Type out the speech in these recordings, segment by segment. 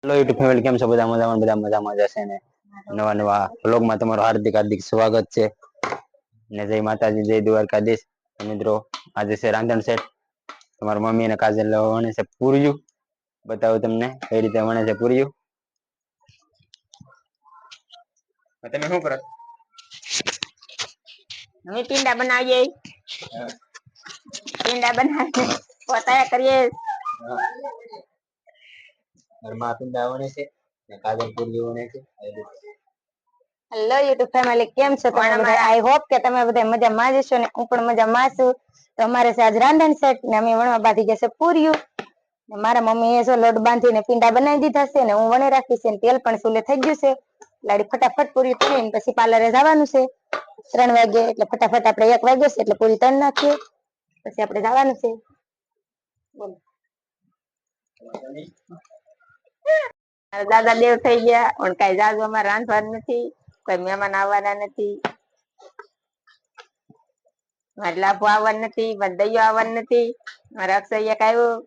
Hello YouTube family, કેમ છો? બધા મજામાં? બધા મજામાં જશે ને? નવા નવા બ્લોગમાં તમારું હાર્દિક હાર્દિક સ્વાગત છે ને જય માતાજી, જય દ્વારકાધીશ. મિત્રો, આજે છે રાંધણ સેટ. તમારા મમ્મી અને કાજલ વણે છે પૂર્યું. બતાવું તમને કઈ રીતે વણે છે પૂર્યું. તમે શું કરો? અમે ટીંડા બનાવીએ. ટીંડા બનાવીએ, પોતા કરીએ. ઘરમાં ટીંડા વણે છે ને કાજલ પૂર્યું વણે છે. હેલો યુટ્યુબ ફેમિલી, કેમ છો તમે બધા? આઈ હોપ કે તમે બધા મજામાં જ હશો ને હું પણ મજામાં છું. તો અમારે છે આજ રાંધણ સેટ ને અમે વણવા બાંધી જશે પૂર્યું. મારા મમ્મી એ લોટ બાંધીને પિંડા બનાવી દીધા છે ને હું વણી રાખી છે. તેલ પણ સુલે થઈ ગયું છે. લાડી ફટાફટ પૂરી કરીને પછી પાર્લરે જવાનું છે 3 વાગે. એટલે ફટાફટ આપણે 1 વાગ્યો છે એટલે પૂરી તળી નાખીએ, પછી આપણે જવાનું છે. બોલો. દાદા દેવ થઈ ગયા પણ કઈ જાજુ અમારે રાંધવાનું નથી. કોઈ મહેમાન આવવાના નથી. મારે લાભો આવવાનું નથી, મારે દઈયો આવવાનું નથી, મારે અક્ષય એક આવ્યું.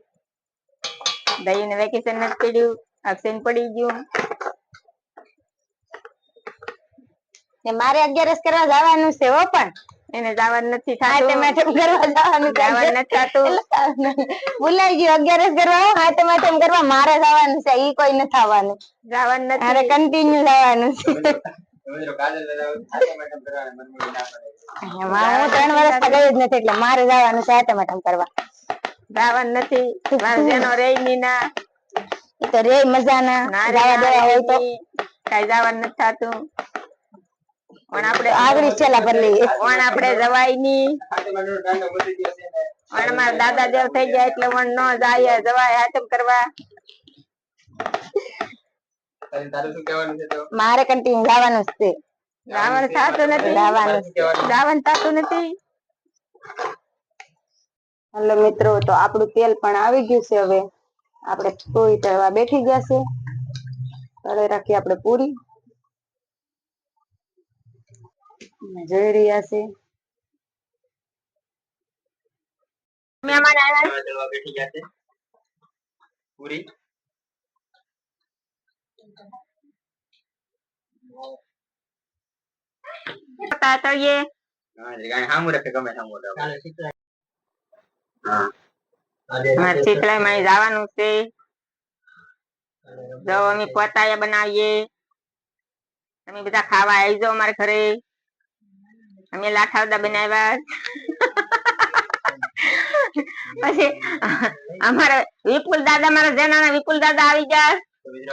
દઈ ને વેકેશન નથી પડ્યું, અક્ષય પડી ગયું. મારે 11 કરવા જવાનું છે હો, પણ એને જવાનું નથી થતું. જવાનું નથી થતું. ભૂલાઈ ગયું 11 કરવા હાથમ કરવા મારે જવાનું છે. ઈ કોઈ નથી આવવાનું. જવાનું નથી, મારે કન્ટિન્યુ જવાનું છે. હું 3 વર્ષ ગઈ જ નથી એટલે મારે જવાનું છે હાથમ કરવા. જવાનું નથી. મારે જેનો રે ની તો રે મજાના જવા દેવા હોય તો કઈ જવાનું નથી થતું. પણ આપણે આગળ છેલ્લા પર લઈએ પણ આપણે જવાય નઈ. પણ મારા દાદા દેવ થઈ ગયા એટલે ન જાય જવાય હાથમ કરવા. તારું શું કહેવાનું છે? તો મારે કન્ટિન્યુ જવાનું છે. જવાનું થતું નથી. જવાનું થતું નથી. હલો મિત્રો, તો આપણું તેલ પણ આવી ગયું છે. હવે આપણે પૂરી તળવા બેઠી ગયા છે. તળી રાખીએ આપણે પૂરી. જોઈ રહ્યા છે. મહેમાન આવ્યા બેઠી ગયા છે પૂરી. તળીએ. હામું રાખે ગમે હામું. હા, મારે ચીખલામાં જવાનું છે. જો અમે પોતાયા બનાવીએ. તમે બધા ખાવા આવી જાઓ અમારે ઘરે. અમે લાઠાવડા બનાવ્યા. પછી અમારે વિપુલ દાદા, મારા જેના વિપુલ દાદા આવી ગયા.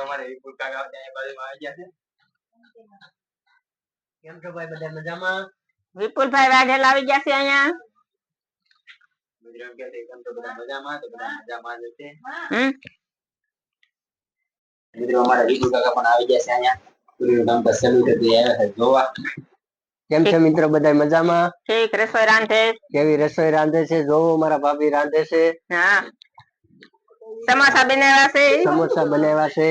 અમારે વિપુલ કાકા બાજુમાં આવી ગયા છે. કેમ છો ભાઈ? બધા મજામાં? વિપુલભાઈ વાઘેલા આવી ગયા છે અહીંયા. બધા મજામાં? બધા મજામાં જ છે. મિત્રો, અમારા વિપુલ કાકા પણ આવી ગયા છે અહીંયા. પૂરીનું કામકાજ ચાલુ છે તે આવ્યા છે જોવા. કેમ છે મિત્રો? બધા મજામાં? ઠીક. રસોઈ રાંધે. કેવી રસોઈ રાંધે છે જોવો. મારા ભાભી રાંધે છે. હા, સમોસા બનાવ્યા છે. સમોસા બનાવ્યા છે.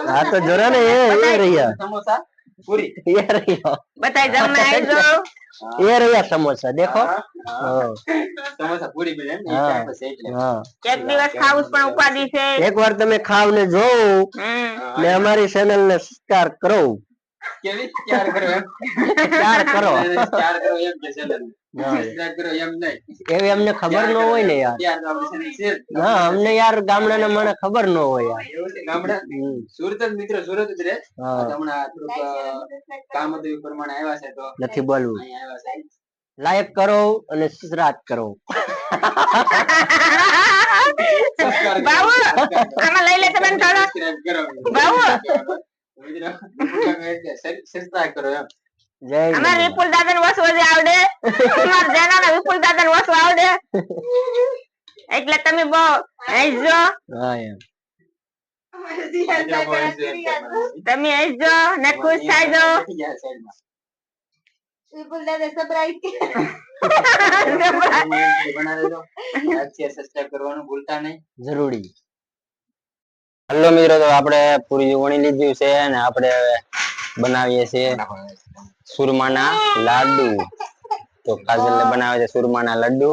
હા તો જોરા ને એ રહ્યા સમોસા પૂરી એ રહ્યા. બધા જમવા આવી જાઓ. એ રહ્યા સમોસા દેખો. સમોસા પૂરી બને એમ. હા, એક દિવસ ખાવું પણ ઉપાધિ છે. એકવાર તમે ખાવ ને જોવો ને અમારી ચેનલ ને સબસ્ક્રાઇબ કરો. કેવી ચાર કરો એમ? ચાર કરો. ચાર કરો એમ કે ચેનલ સબસ્ક્રાઇબ કરો એમ નહીં. એવી અમને ખબર ન હોય ને યાર. હા, અમને યાર ગામડાના માણસ ખબર ન હોય યાર. સુરત જ મિત્રો, સુરત જ રે. હમણાં થોડુંક કામ હતું એ પ્રમાણે આવ્યા છે તો નથી બોલવું. લાઈક કરો અને સબસ્ક્રાઇબ કરો. બાબુ આમાં લઈ લે તમે બાબુ સબસ્ક્રાઇબ કરો એમ. અમાર વિપુલ દાદા ને વસવું આવડે. અમાર જેના વિપુલ દાદા ને વસવું આવડે. એટલે તમે બહુ હસજો. હા એમ. તમે હસજો ને ખુશ થાજો. વિપુલ દાદા સબસ્ક્રાઇબ કરવાનું ભૂલતા નહીં. જરૂરી. હલો મિત્રો, તો આપણે પૂરી વણી લીધું છે ને આપણે બનાવીએ છીએ સુરમાના લાડુ. તો કાજલ બનાવે છે સુરમાના લડ્ડુ.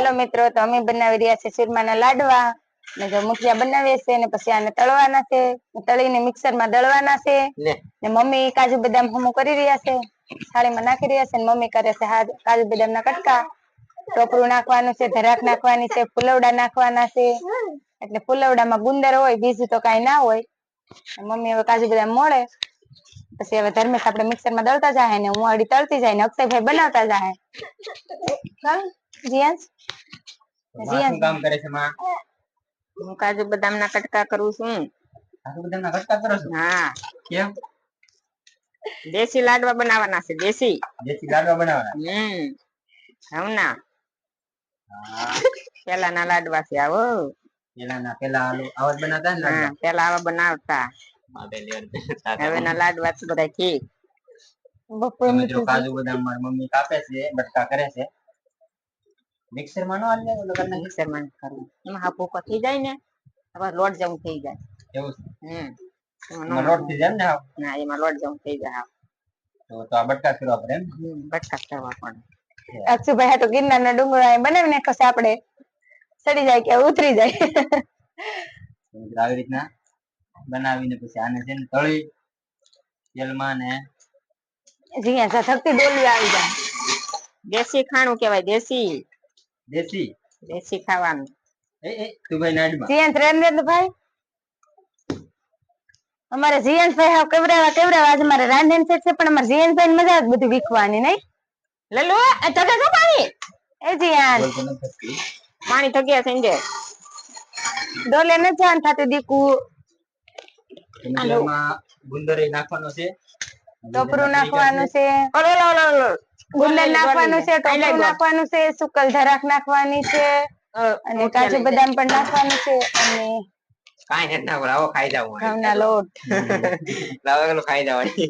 હાલો મિત્રો, તો અમે બનાવી રહ્યા છે ચૂરમાના લાડવા ને જો મુઠિયા બનાવીએ છે ને પછી આને તળવાના છે, તળીને મિક્સરમાં દળવાના છે ને મમ્મી કાજુ બદામ હમું કરી રહ્યા છે, થાળીમાં નાખી રહ્યા છે ને મમ્મી કરે છે કાજુ બદામ ના કટકા. ટોપરું નાખવાનું છે, ધરાક નાખવાની છે, ફુલવડા નાખવાના છે, એટલે ફુલવડામાં ગુંદર હોય, બીજું તો કઈ ના હોય. મમ્મી હવે કાજુ બદામ મોળે પછી હવે ધર્મેશ આપણે મિક્સરમાં દળતા જાય ને હું અડી તળતી જાય ને અક્ષયભાઈ બનાવતા જાય. કામ કરે છે માં? હું કાજુ બદામ ના કટકા કરું છું. કાજુ બદામ ના કટકા કરો છો? હા. કેમ? દેશી લાડવા બનાવવાના છે, દેશી લાડવા બનાવવાના. હમણાં પેલાના લાડવા છે આવો. પેલા આવા બનાવતા ને લાડવા? પેલા આવા બનાવતા. હવે ના લાડવા છે બધા ઠીક. મિત્રો કાજુ બદામ મારી મમ્મી કાપે છે, બટકા કરે છે. મિક્સર માં નો હાલે? મિક્સર માં કરવું, એમાં હા ભૂકો થઈ જાય ને હવે લોટ જેવું થઈ જાય. એવું છે? એમાં લોટ થઈ જાય ને? ના, એમાં લોટ જેવું થઈ જાય. તો આ બટકા કરવા પડે એમ? બટકા કરવા પડે. અક્ષુભાઈ તો ગિરનાર ના ડુંગરા બનાવી નાખો આપણે, ચડી જાય કે ઉતરી જાય. આવી રીતના બનાવીને પછી આને છે ને તળી તેલમાં ને જીયા શક્તિ ડોલી આવી જાય. દેશી ખાણું કેવાય, દેશી દેશી દેશી ખાવાનું. તું ભાઈ નાડમાં જીયા ત્રણ ભાઈ અમારે જીયનભાઈ હાવ કેવડાવા આજે મારે રાંધણ સેટ છે, પણ અમારે જીયનભાઈ મજા આવે બધું વીખવાની નહીં. લલ્લુ આ તગે શું પાણી? એ જીયાન પાણી તગ્યા થઈ જાય. ડોલે ન જાન થાતે દીકુ. ગુંદર નાખવાનો છે, ટોપરું નાખવાનું છે, ગુંદર નાખવાનું છે, ટોપરું નાખવાનું છે, સુકલ ધરાક નાખવાની છે અને કાજુ બદામ પણ નાખવાનું છે અને કાઈ નથી ના આવો ખાઈ જાવ ઘઉંના લોટ લાવેલો ખાઈ જવાની.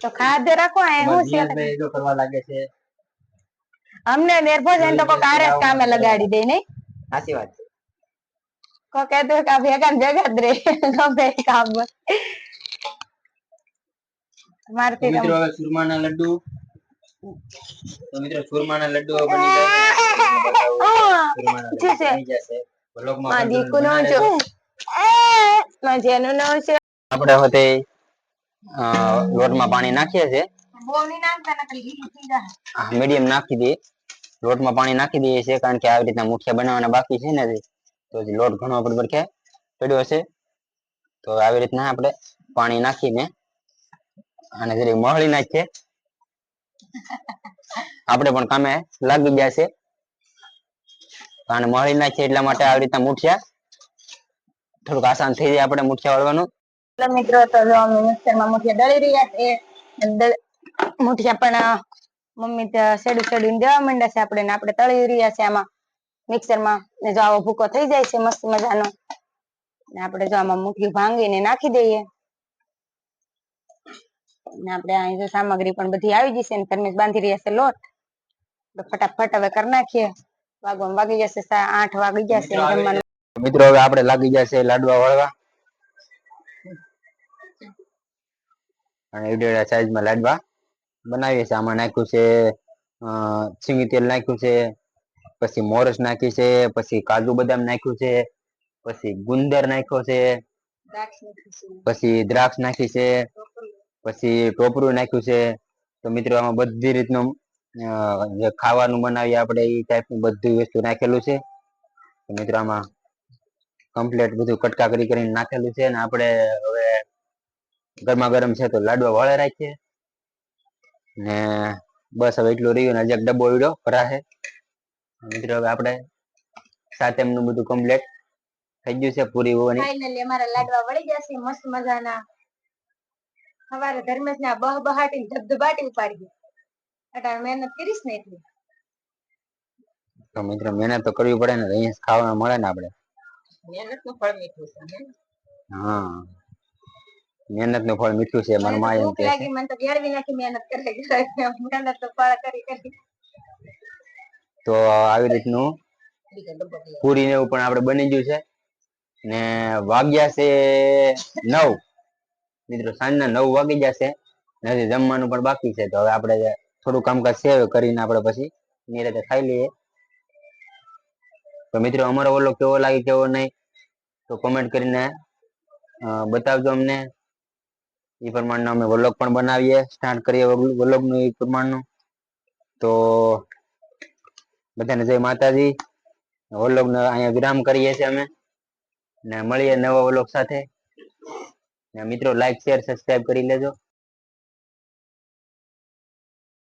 તો ખાધે રાખો એ હું છે જો કરવા લાગે છે. અમને નિર્ભર જઈને તો કોઈ કારે કામે લગાડી દે નહીં. સાચી વાત છે. કો કહેતો કે ભેગા ભેગા જ રે ગમે કામ. મારતી મિત્રો હવે ચૂરમાના લડ્ડુ તો મિત્રો ચૂરમાના લડ્ડુ બની જશે. વ્લોગમાં આપણે હોતે લોટમાં પાણી નાખીએ છે, મીડિયમ નાખી દઈએ. લોટમાં પાણી નાખી દઈએ છીએ કારણ કે આવી રીતના મુઠિયા બનાવવાના બાકી છે ને, તો લોટ ઘણો આપણે પડખે પડ્યો હશે. તો આવી રીતના આપણે પાણી નાખીને અને જરી મહળી નાખીએ. આપણે પણ કામે લાગી ગયા છે, અને મળી નાખીએ એટલા માટે આવી રીતના મુઠિયા થોડુંક આસાન થઈ જાય આપણે મુઠિયા વાળવાનું. મિત્રો તો અમે મિક્સરમાં મુઠિયા દળી રહ્યા છે, મુઠિયા પણ મમ્મી શેડું શેડું દેવા માંડ્યા છે આપણે તળી રહ્યા છે આમાં મિક્સરમાં. ને જો આવો ભૂકો થઈ જાય છે મસ્ત મજાનો ને આપણે જો આમાં મુઠ્ઠી ભાંગીને નાખી દઈએ ને આપણે અહીં જો સામગ્રી પણ બધી આવી જશે ને ધર્મેશ બાંધી રહ્યા છે લોટ. તો ફટાફટ હવે કરી નાખીએ. વાગી જશે 8 વાગી જશે જમવાનું. મિત્રો હવે આપણે લાગી જશે લાડવા વળવા અને ઈડેડા સાઈઝમાં લાડવા બનાવીએ છીએ. આમાં નાખ્યું છે સિંગ તેલ નાખ્યું છે, પછી મોરસ નાખી છે, પછી કાજુ બદામ નાખ્યું છે, પછી ગુંદર નાખ્યો છે, પછી દ્રાક્ષ નાખી છે, પછી ટોપરું નાખ્યું છે. તો મિત્રો આમાં બધી રીતનું જે ખાવાનું બનાવીએ આપણે એ ટાઈપનું બધી વસ્તુ નાખેલું છે. તો મિત્રો આમાં કમ્પ્લીટ બધું કટકા કરીને નાખેલું છે ને આપણે હવે ગરમા ગરમ છે તો લાડવા વાળે રાખીએ ને બસ હવે એટલું રહ્યું ને હજી એક ડબ્બો વીડો ભરાશે. મિત્રો હવે આપણે સાથે નું બધું કમ્પ્લીટ થઈ ગયું છે. પૂરી હોવાની ફાઇનલી અમારા લાડવા વળી જશે મસ્ત મજાના. સવારે ધર્મેશ ને બહાટી ધબધબાટી ઉપાડી અટાણે મહેનત કરીશ ને એટલી. તો મિત્રો મહેનત તો કરવી પડે ને, અહીંયા ખાવા મળે ને આપણે. મહેનત નું ફળ મીઠું છે. હા, મહેનત નું ફળ મીઠું છે. મારા માં એમ કહે છે. મને તો ગેળવી નાખી મહેનત કરે મહેનત તો ફળ કરી. તો આવી રીતનું પૂરી એવું પણ આપણે બની ગયું છે ને વાગ્યા છે 9. મિત્રો સાંજના 9 વાગી જશે ને હજી જમવાનું પણ બાકી છે. તો હવે આપણે થોડું કામકાજ છે કરીને આપણે પછી નિરાતે ખાઈ લઈએ તો મિત્રો અમારો વ્લોગ કેવો લાગે કેવો નહીં તો કોમેન્ટ કરીને બતાવજો અમને. એ પ્રમાણનો અમે વ્લોગ પણ બનાવીએ, સ્ટાર્ટ કરીએ વ્લોગનું એ પ્રમાણનું. તો બધાને જય માતાજી. વ્લોગને અહીંયા વિરામ કરીએ છીએ અમે, ને મળીએ નવા વ્લોગ સાથે. ને મિત્રો લાઈક શેર સબસ્ક્રાઇબ કરી લેજો.